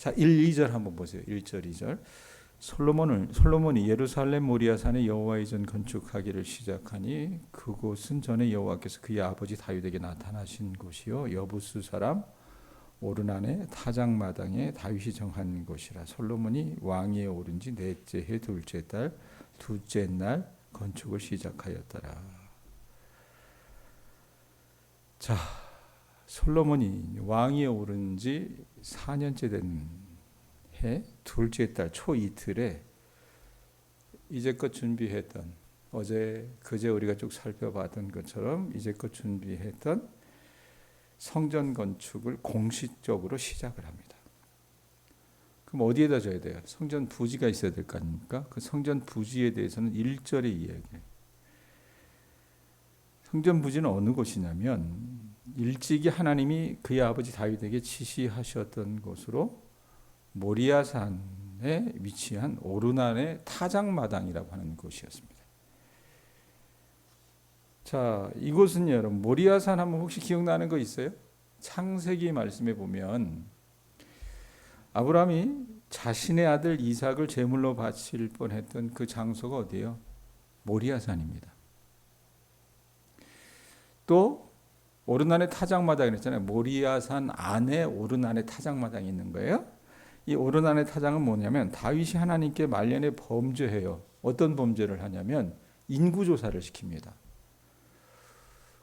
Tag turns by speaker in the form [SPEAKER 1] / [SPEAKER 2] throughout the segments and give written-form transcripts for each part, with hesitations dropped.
[SPEAKER 1] 자, 1, 2절 한번 보세요. 1절, 2절. 솔로몬이 예루살렘 모리아산에 여호와의 전 건축하기를 시작하니 그곳은 전에 여호와께서 그의 아버지 다윗에게 나타나신 곳이요 여부스 사람 오르난의 타작마당에 다윗이 정한 곳이라. 솔로몬이 왕위에 오른 지 넷째 해 둘째 달 둘째 날 건축을 시작하였더라. 자, 솔로몬이 왕위에 오른 지 4년째 된 해 둘째 달 초 이틀에 이제껏 준비했던, 그제 우리가 쭉 살펴봤던 것처럼 이제껏 준비했던 성전 건축을 공식적으로 시작을 합니다. 그럼 어디에다 져야 돼요? 성전 부지가 있어야 될 거 아닙니까? 그 성전 부지에 대해서는 1절에 이야기해요. 성전 부지는 어느 곳이냐면 일찍이 하나님이 그의 아버지 다윗에게 지시하셨던 곳으로 모리아산에 위치한 오르난의 타작마당이라고 하는 곳이었습니다. 자, 이곳은 여러분 모리아산 하면 혹시 기억나는 거 있어요? 창세기 말씀에 보면 아브라함이 자신의 아들 이삭을 제물로 바칠 뻔했던 그 장소가 어디예요? 모리아산입니다. 또 오르난의 타작마당이 있잖아요. 모리아산 안에 오르난의 타작마당이 있는 거예요. 이 오르난의 타작은 뭐냐면 다윗이 하나님께 말년에 범죄해요. 어떤 범죄를 하냐면 인구조사를 시킵니다.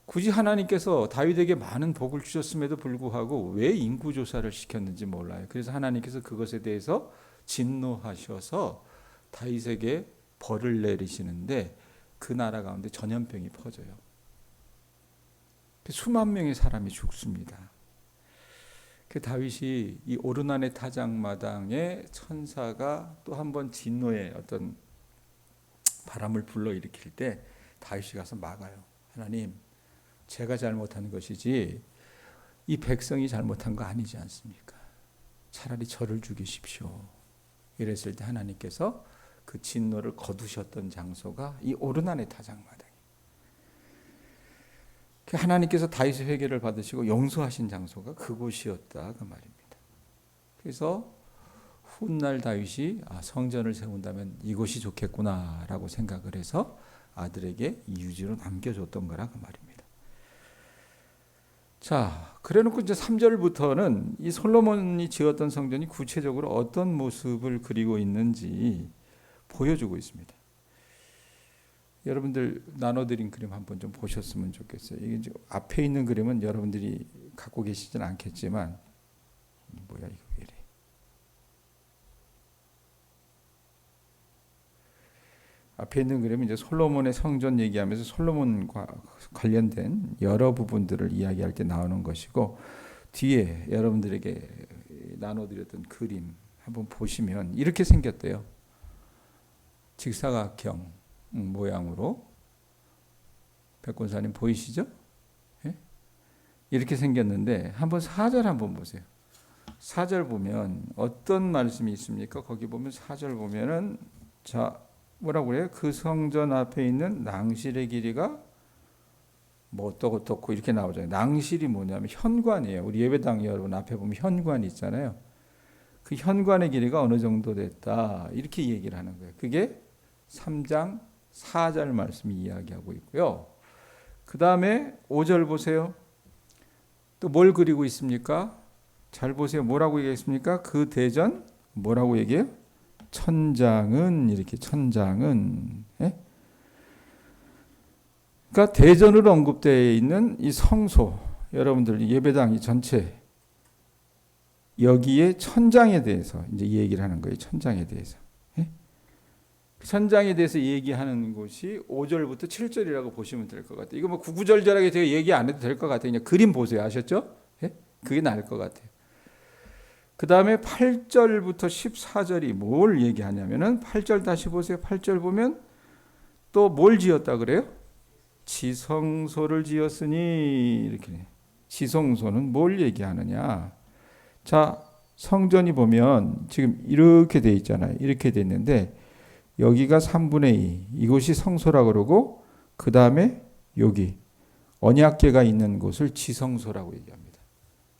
[SPEAKER 1] 굳이 하나님께서 다윗에게 많은 복을 주셨음에도 불구하고 왜 인구조사를 시켰는지 몰라요. 그래서 하나님께서 그것에 대해서 진노하셔서 다윗에게 벌을 내리시는데 그 나라 가운데 전염병이 퍼져요. 수만 명의 사람이 죽습니다. 그 다윗이 이 오르난의 타작마당에 천사가 또 한 번 진노의 어떤 바람을 불러일으킬 때 다윗이 가서 막아요. 하나님, 제가 잘못한 것이지 이 백성이 잘못한 거 아니지 않습니까? 차라리 저를 죽이십시오. 이랬을 때 하나님께서 그 진노를 거두셨던 장소가 이 오르난의 타작마당. 하나님께서 다윗의 회개를 받으시고 용서하신 장소가 그곳이었다 그 말입니다. 그래서 훗날 다윗이 성전을 세운다면 이곳이 좋겠구나라고 생각을 해서 아들에게 유지로 남겨줬던 거라 그 말입니다. 자, 그래놓고 이제 3절부터는 이 솔로몬이 지었던 성전이 구체적으로 어떤 모습을 그리고 있는지 보여주고 있습니다. 여러분들 나눠드린 그림 한번 좀 보셨으면 좋겠어요. 이게 앞에 있는 그림은 여러분들이 갖고 계시진 않겠지만, 뭐야 이거 왜 이래? 앞에 있는 그림은 이제 솔로몬의 성전 얘기하면서 솔로몬과 관련된 여러 부분들을 이야기할 때 나오는 것이고, 뒤에 여러분들에게 나눠드렸던 그림 한번 보시면 이렇게 생겼대요. 직사각형 모양으로. 백권사님 보이시죠? 예? 이렇게 생겼는데 한번 4절 한번 보세요. 4절 보면 어떤 말씀이 있습니까? 거기 보면 4절 보면은 자 뭐라고 그래요? 그 성전 앞에 있는 낭실의 길이가 뭐 어떻고 이렇게 나오잖아요. 낭실이 뭐냐면 현관이에요. 우리 예배당 여러분 앞에 보면 현관이 있잖아요. 그 현관의 길이가 어느 정도 됐다 이렇게 얘기를 하는 거예요. 그게 3장 4절 말씀이 이야기하고 있고요. 그 다음에 5절 보세요. 또 뭘 그리고 있습니까? 잘 보세요. 뭐라고 얘기했습니까? 그 대전 뭐라고 얘기해요? 천장은 이렇게 천장은 그러니까 대전으로 언급되어 있는 이 성소 여러분들 예배당 이 전체 여기에 천장에 대해서 이제 이 얘기를 하는 거예요. 천장에 대해서. 천장에 대해서 얘기하는 곳이 5절부터 7절이라고 보시면 될 것 같아요. 이거 뭐 구구절절하게 제가 얘기 안 해도 될 것 같아요. 그냥 그림 보세요. 아셨죠? 그게 나을 것 같아요. 그 다음에 8절부터 14절이 뭘 얘기하냐면은 8절 다시 보세요. 8절 보면 또 뭘 지었다 그래요? 지성소를 지었으니 이렇게. 지성소는 뭘 얘기하느냐? 자, 성전이 보면 지금 이렇게 돼 있잖아요. 이렇게 돼 있는데 여기가 3분의 2. 이곳이 성소라고 그러고 그 다음에 여기 언약궤가 있는 곳을 지성소라고 얘기합니다.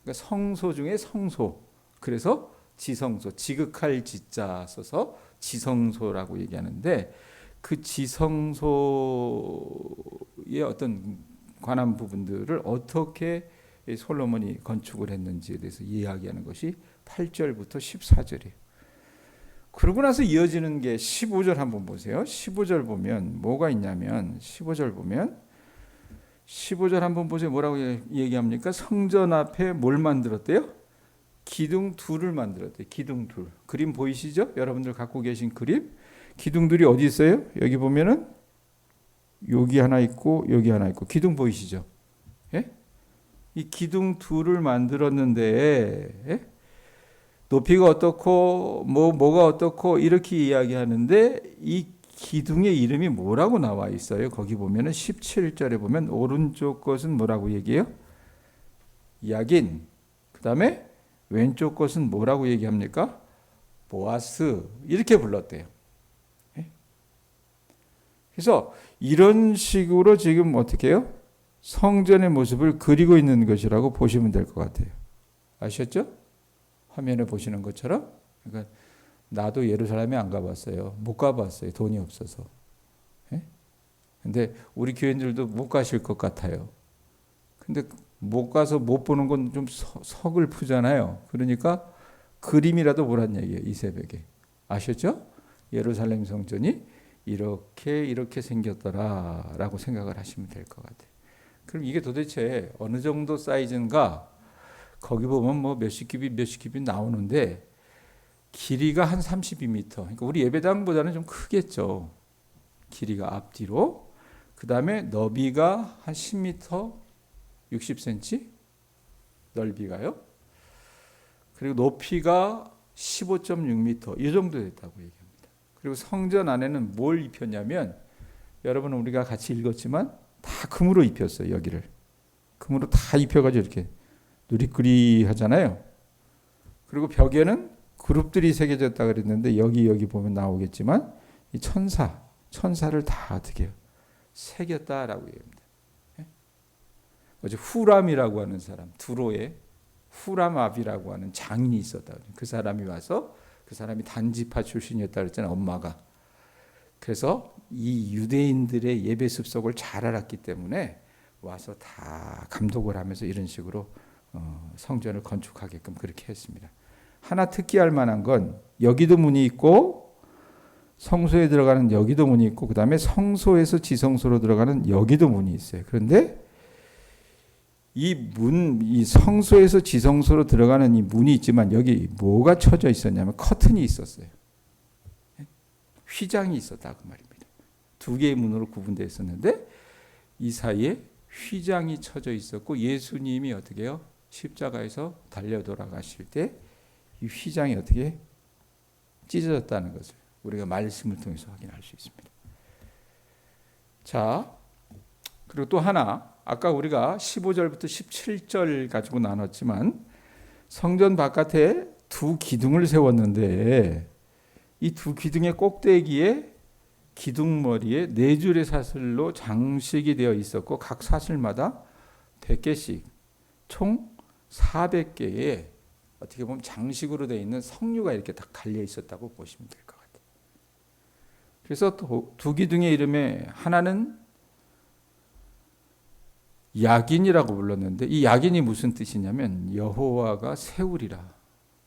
[SPEAKER 1] 그러니까 성소 중에 성소. 그래서 지성소, 지극할 지자 써서 지성소라고 얘기하는데 그 지성소의 어떤 관한 부분들을 어떻게 솔로몬이 건축을 했는지에 대해서 이야기하는 것이 8절부터 14절이에요. 그러고 나서 이어지는 게 15절 한번 보세요. 15절 보면 뭐가 있냐면 15절 한번 보세요. 뭐라고 얘기합니까? 성전 앞에 뭘 만들었대요? 기둥 둘을 만들었대요. 기둥 둘. 그림 보이시죠? 여러분들 갖고 계신 그림. 기둥들이 어디 있어요? 여기 보면은 여기 하나 있고 여기 하나 있고. 기둥 보이시죠? 예? 이 기둥 둘을 만들었는데 예? 높이가 어떻고 뭐가 어떻고 이렇게 이야기하는데 이 기둥의 이름이 뭐라고 나와 있어요? 거기 보면은 17절에 보면 오른쪽 것은 뭐라고 얘기해요? 야긴. 그다음에 왼쪽 것은 뭐라고 얘기합니까? 보아스. 이렇게 불렀대요. 그래서 이런 식으로 지금 어떻게 해요? 성전의 모습을 그리고 있는 것이라고 보시면 될 것 같아요. 아셨죠? 화면에 보시는 것처럼. 그러니까 나도 예루살렘에 안 가봤어요. 못 가봤어요. 돈이 없어서. 근데 우리 교인들도 못 가실 것 같아요. 근데 못 가서 못 보는 건 좀 서글프잖아요. 그러니까 그림이라도 보란 얘기예요. 이 새벽에. 아셨죠? 예루살렘 성전이 이렇게 생겼더라라고 생각을 하시면 될 것 같아요. 그럼 이게 도대체 어느 정도 사이즈인가? 거기 보면 뭐 몇십 큐빗 나오는데 길이가 한 32m. 그러니까 우리 예배당보다는 좀 크겠죠. 길이가 앞뒤로. 그 다음에 너비가 한 10m, 60cm. 넓이가요. 그리고 높이가 15.6m. 이 정도 됐다고 얘기합니다. 그리고 성전 안에는 뭘 입혔냐면 여러분 우리가 같이 읽었지만 다 금으로 입혔어요. 여기를. 금으로 다 입혀가지고 이렇게 누리꾸리 하잖아요. 그리고 벽에는 그룹들이 새겨졌다 그랬는데 여기 보면 나오겠지만 이 천사를 다 어떻게 해요? 새겼다라고 얘기합니다. 어제 후람이라고 하는 사람, 두로에 후람압이라고 하는 장인이 있었다. 그 사람이 와서 그 사람이 단지파 출신이었다 그랬잖아요. 엄마가. 그래서 이 유대인들의 예배 습속을 잘 알았기 때문에 와서 다 감독을 하면서 이런 식으로 성전을 건축하게끔 그렇게 했습니다. 하나 특기할 만한 건 여기도 문이 있고 성소에 들어가는 여기도 문이 있고 그 다음에 성소에서 지성소로 들어가는 여기도 문이 있어요. 그런데 이 성소에서 지성소로 들어가는 이 문이 있지만 여기 뭐가 쳐져 있었냐면 커튼이 있었어요. 휘장이 있었다 그 말입니다. 두 개의 문으로 구분되어 있었는데 이 사이에 휘장이 쳐져 있었고 예수님이 어떻게 해요? 십자가에서 달려 돌아가실 때 이 휘장이 어떻게 찢어졌다는 것을 우리가 말씀을 통해서 확인할 수 있습니다. 자, 그리고 또 하나 아까 우리가 15절부터 17절 가지고 나눴지만 성전 바깥에 두 기둥을 세웠는데 이 두 기둥의 꼭대기에 기둥머리에 네 줄의 사슬로 장식이 되어 있었고 각 사슬마다 100개씩 총 400개의 어떻게 보면 장식으로 되어 있는 석류가 이렇게 딱 갈려 있었다고 보시면 될 것 같아요. 그래서 두 기둥의 이름에 하나는 야긴이라고 불렀는데 이 야긴이 무슨 뜻이냐면 여호와가 세우리라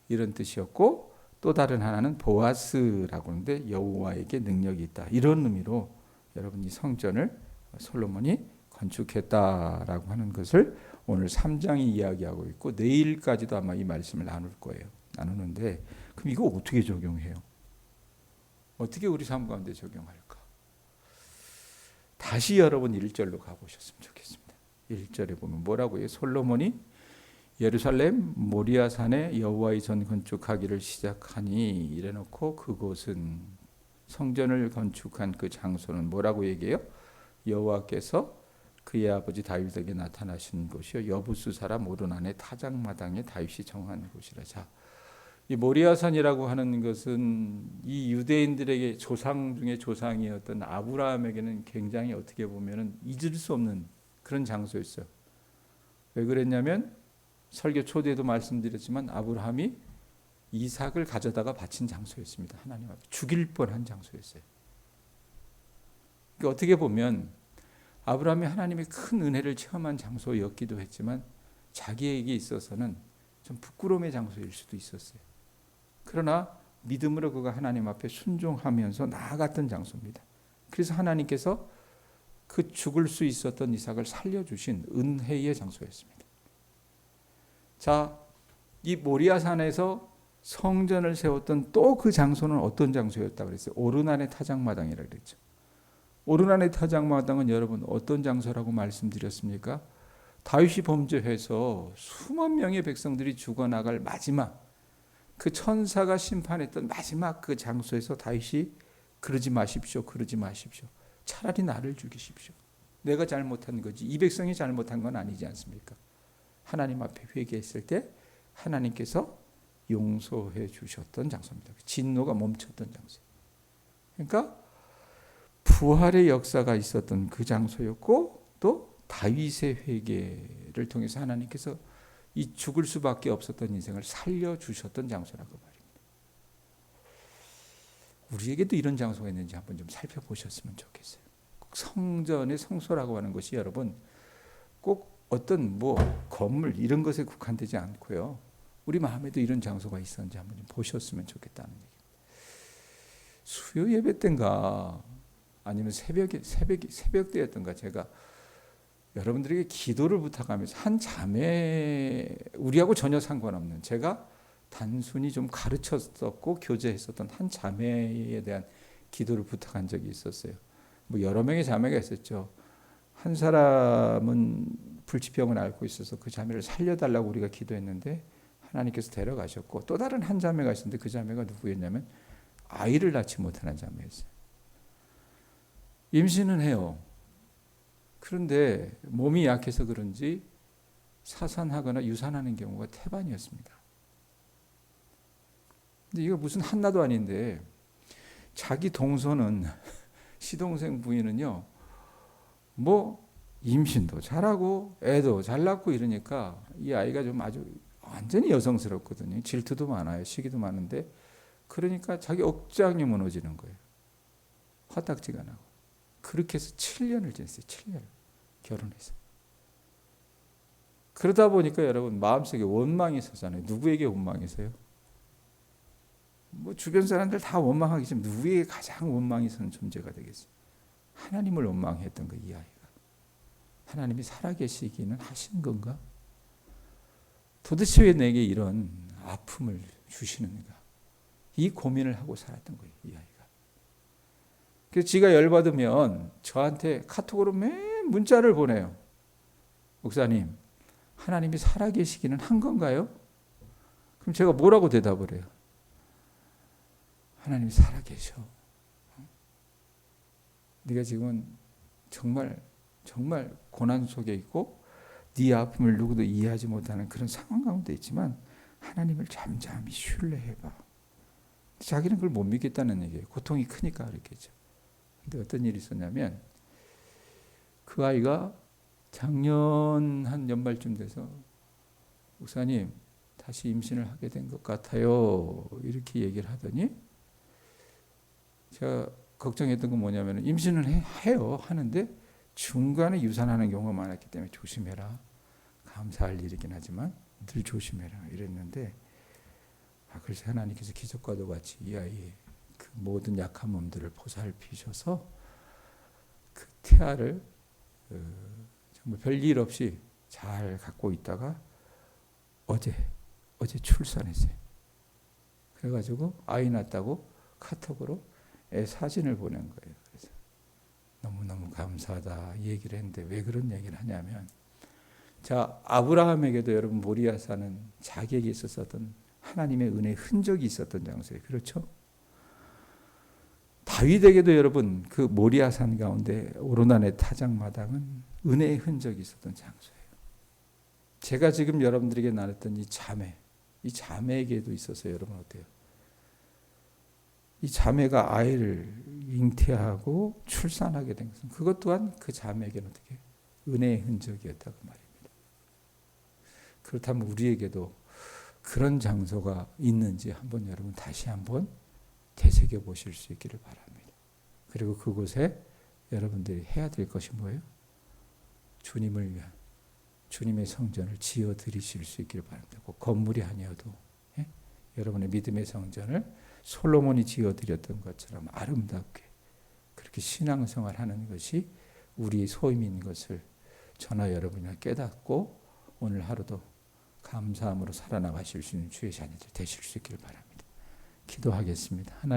[SPEAKER 1] 이런 뜻이었고 또 다른 하나는 보아스라고 하는데 여호와에게 능력이 있다 이런 의미로 여러분 이 성전을 솔로몬이 건축했다라고 하는 것을 오늘 3장이 이야기하고 있고 내일까지도 아마 이 말씀을 나눌 거예요. 나누는데 그럼 이거 어떻게 적용해요? 어떻게 우리 삶 가운데 적용할까? 다시 여러분 1절로 가보셨으면 좋겠습니다. 1절에 보면 뭐라고 해요? 솔로몬이 예루살렘 모리아산에 여호와의 전 건축하기를 시작하니 이래놓고 그곳은 성전을 건축한 그 장소는 뭐라고 얘기해요? 여호와께서 그의 아버지 다윗에게 나타나신 곳이요 여부수 사람 오르난의 타작마당에 다윗이 정한 곳이라. 자, 이 모리아산이라고 하는 것은 이 유대인들에게 조상 중에 조상이었던 아브라함에게는 굉장히 어떻게 보면은 잊을 수 없는 그런 장소였어요. 왜 그랬냐면 설교 초대에도 말씀드렸지만 아브라함이 이삭을 가져다가 바친 장소였습니다. 하나님 앞에 죽일 뻔한 장소였어요. 그러니까 어떻게 보면 아브라함이 하나님의 큰 은혜를 체험한 장소였기도 했지만 자기에게 있어서는 좀 부끄러움의 장소일 수도 있었어요. 그러나 믿음으로 그가 하나님 앞에 순종하면서 나아갔던 장소입니다. 그래서 하나님께서 그 죽을 수 있었던 이삭을 살려주신 은혜의 장소였습니다. 자, 이 모리아산에서 성전을 세웠던 또 그 장소는 어떤 장소였다고 그랬어요? 오르난의 타작마당이라고 그랬죠. 오르난의 타작마당은 여러분 어떤 장소라고 말씀드렸습니까? 다윗이 범죄해서 수만 명의 백성들이 죽어나갈 마지막 그 천사가 심판했던 마지막 그 장소에서 다윗이 그러지 마십시오. 그러지 마십시오. 차라리 나를 죽이십시오. 내가 잘못한 거지. 이 백성이 잘못한 건 아니지 않습니까? 하나님 앞에 회개했을 때 하나님께서 용서해 주셨던 장소입니다. 진노가 멈췄던 장소. 그러니까 부활의 역사가 있었던 그 장소였고 또 다윗의 회개를 통해서 하나님께서 이 죽을 수밖에 없었던 인생을 살려주셨던 장소라고 말입니다. 우리에게도 이런 장소가 있는지 한번 좀 살펴보셨으면 좋겠어요. 성전의 성소라고 하는 것이 여러분 꼭 어떤 건물 이런 것에 국한되지 않고요. 우리 마음에도 이런 장소가 있었는지 한번 좀 보셨으면 좋겠다는 얘기입니다. 수요 예배 때인가 아니면 새벽 때였던가 제가 여러분들에게 기도를 부탁하면서 한 자매 우리하고 전혀 상관없는 제가 단순히 좀 가르쳤었고 교제했었던 한 자매에 대한 기도를 부탁한 적이 있었어요. 여러 명의 자매가 있었죠. 한 사람은 불치병을 앓고 있어서 그 자매를 살려달라고 우리가 기도했는데 하나님께서 데려가셨고 또 다른 한 자매가 있었는데 그 자매가 누구였냐면 아이를 낳지 못하는 자매였어요. 임신은 해요. 그런데 몸이 약해서 그런지 사산하거나 유산하는 경우가 태반이었습니다. 근데 이거 무슨 한나도 아닌데 자기 동서는 시동생 부인은요 임신도 잘하고 애도 잘 낳고 이러니까 이 아이가 좀 아주 완전히 여성스럽거든요. 질투도 많아요. 시기도 많은데 그러니까 자기 억장이 무너지는 거예요. 화딱지가 나고. 그렇게 해서 7년을 지냈어요. 7년을 결혼해서. 그러다 보니까 여러분 마음속에 원망이 서잖아요. 누구에게 원망이 서요? 주변 사람들 다 원망하겠지만 누구에게 가장 원망이 서는 존재가 되겠어요? 하나님을 원망했던 거 이 아이가. 하나님이 살아계시기는 하신 건가? 도대체 왜 내게 이런 아픔을 주시는가? 이 고민을 하고 살았던 거예요, 이 아이가. 그래서 지가 열받으면 저한테 카톡으로 매일 문자를 보내요. 목사님, 하나님이 살아계시기는 한 건가요? 그럼 제가 뭐라고 대답을 해요? 하나님이 살아계셔. 네가 지금은 정말 고난 속에 있고 네 아픔을 누구도 이해하지 못하는 그런 상황 가운데 있지만 하나님을 잠잠히 신뢰해봐. 자기는 그걸 못 믿겠다는 얘기예요. 고통이 크니까 그랬겠죠. 근데 어떤 일이 있었냐면 그 아이가 작년 한 연말쯤 돼서 목사님 다시 임신을 하게 된 것 같아요. 이렇게 얘기를 하더니 제가 걱정했던 건 뭐냐면 임신을 해요. 하는데 중간에 유산하는 경우가 많았기 때문에 조심해라. 감사할 일이긴 하지만 늘 조심해라. 이랬는데 그래서 하나님께서 기적과도 같이 이 아이의 그 모든 약한 몸들을 보살피셔서 그 태아를 정말 별일 없이 잘 갖고 있다가 어제 출산했어요. 그래가지고 아이 낳았다고 카톡으로 애 사진을 보낸 거예요. 그래서 너무너무 감사하다 이 얘기를 했는데 왜 그런 얘기를 하냐면 자 아브라함에게도 여러분 모리아산은 자기에게 있었던 하나님의 은혜의 흔적이 있었던 장소예요. 그렇죠? 다윗에게도 여러분 그 모리아산 가운데 오르난의 타작마당은 은혜의 흔적이 있었던 장소예요. 제가 지금 여러분들에게 나눴던 이 자매에게도 있어서 여러분 어때요? 이 자매가 아이를 잉태하고 출산하게 된 것은 그것 또한 그 자매에게는 어떻게 은혜의 흔적이었다고 말입니다. 그렇다면 우리에게도 그런 장소가 있는지 한번 여러분 다시 한번 되새겨 보실 수 있기를 바랍니다. 그리고 그곳에 여러분들이 해야 될 것이 뭐예요? 주님을 위한 주님의 성전을 지어 드리실 수 있기를 바랍니다. 꼭 건물이 아니어도 여러분의 믿음의 성전을 솔로몬이 지어 드렸던 것처럼 아름답게 그렇게 신앙생활하는 것이 우리 소임인 것을 저나 여러분이 깨닫고 오늘 하루도 감사함으로 살아나가실 수 있는 주의 자녀들 되실 수 있기를 바랍니다. 기도하겠습니다. 하나님